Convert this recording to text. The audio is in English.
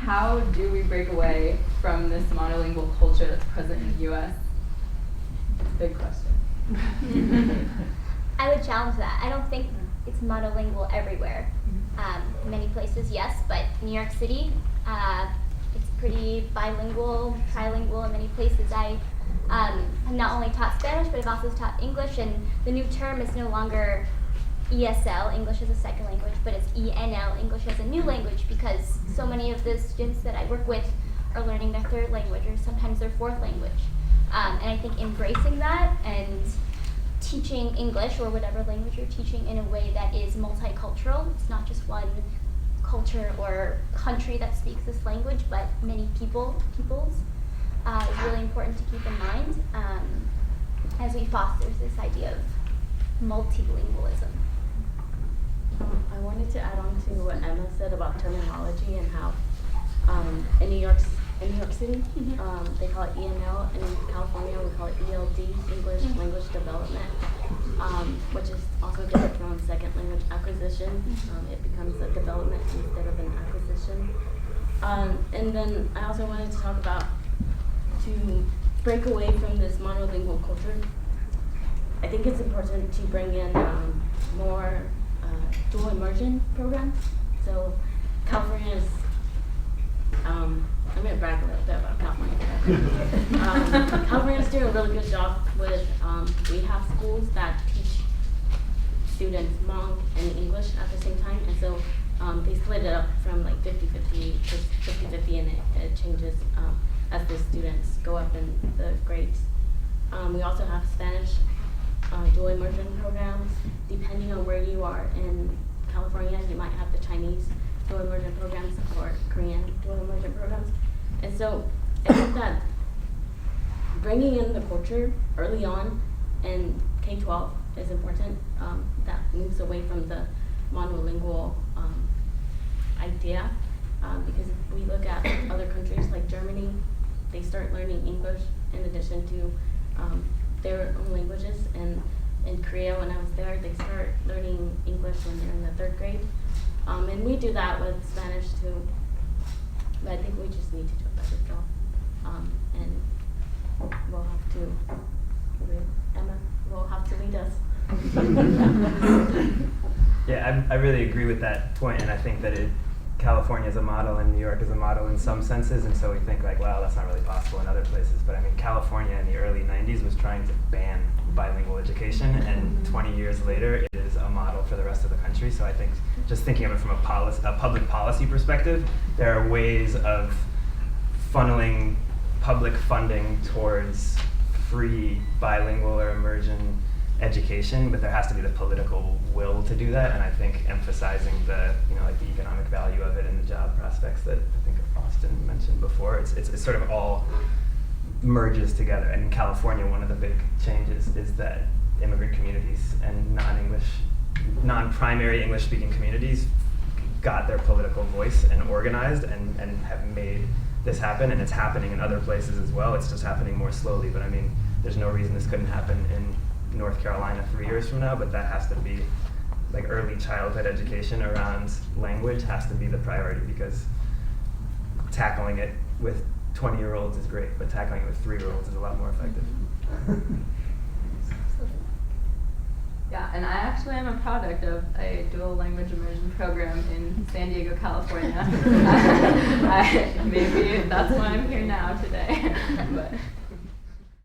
how do we break away from this monolingual culture that's present in the U.S.? It's a big question. I would challenge that. I don't think it's monolingual everywhere. Many places, yes, but New York City, it's pretty bilingual, trilingual in many places. I have not only taught Spanish, but I've also taught English, and the new term is no longer ESL, English as a second language, but it's ENL, English as a new language, because so many of the students that I work with are learning their third language or sometimes their fourth language. And I think embracing that and teaching English or whatever language you're teaching in a way that is multicultural, it's not just one culture or country that speaks this language, but many peoples, is really important to keep in mind as we foster this idea of multilingualism. I wanted to add on to what Emma said about terminology and how in New York City, they call it ENL, and in California we call it ELD, English Language Development, which is also different from second language acquisition. It becomes a development instead of an acquisition. And then I also wanted to talk about to break away from this monolingual culture. I think it's important to bring in more dual immersion programs. So California is, I'm going to brag a little bit about California. California's doing a really good job with, we have schools that teach students Hmong and English at the same time, and so they split it up from like 50-50 to 50-50, and it changes as the students go up in the grades. We also have Spanish dual immersion programs. Depending on where you are in California, you might have the Chinese dual immersion programs or Korean dual immersion programs. And so I think that bringing in the culture early on in K-12 is important. That moves away from the monolingual idea, because if we look at other countries like Germany, they start learning English in addition to their own languages. And in Korea, when I was there, they start learning English when they're in the third grade. And we do that with Spanish too. But I think we just need to do a better job. And we'll have to, Emma will have to lead us. Yeah, I really agree with that point, and I think that California is a model and New York is a model in some senses, and so we think like, wow, that's not really possible in other places. But I mean, California in the early 90s was trying to ban bilingual education, and 20 years later, it is a model for the rest of the country. So I think just thinking of it from a public policy perspective, there are ways of funneling public funding towards free bilingual or immersion education, but there has to be the political will to do that, and I think emphasizing the, like the economic value of it and the job prospects that I think Austin mentioned before, it's sort of all merges together. And in California, one of the big changes is that immigrant communities and non-primary English-speaking communities got their political voice and organized and have made this happen, and it's happening in other places as well. It's just happening more slowly, but I mean, there's no reason this couldn't happen in North Carolina 3 years from now, but that has to be, like, early childhood education around language has to be the priority, because tackling it with 20-year-olds is great, but tackling it with 3-year-olds is a lot more effective. Yeah, and I actually am a product of a dual language immersion program in San Diego, California. Maybe that's why I'm here now today. But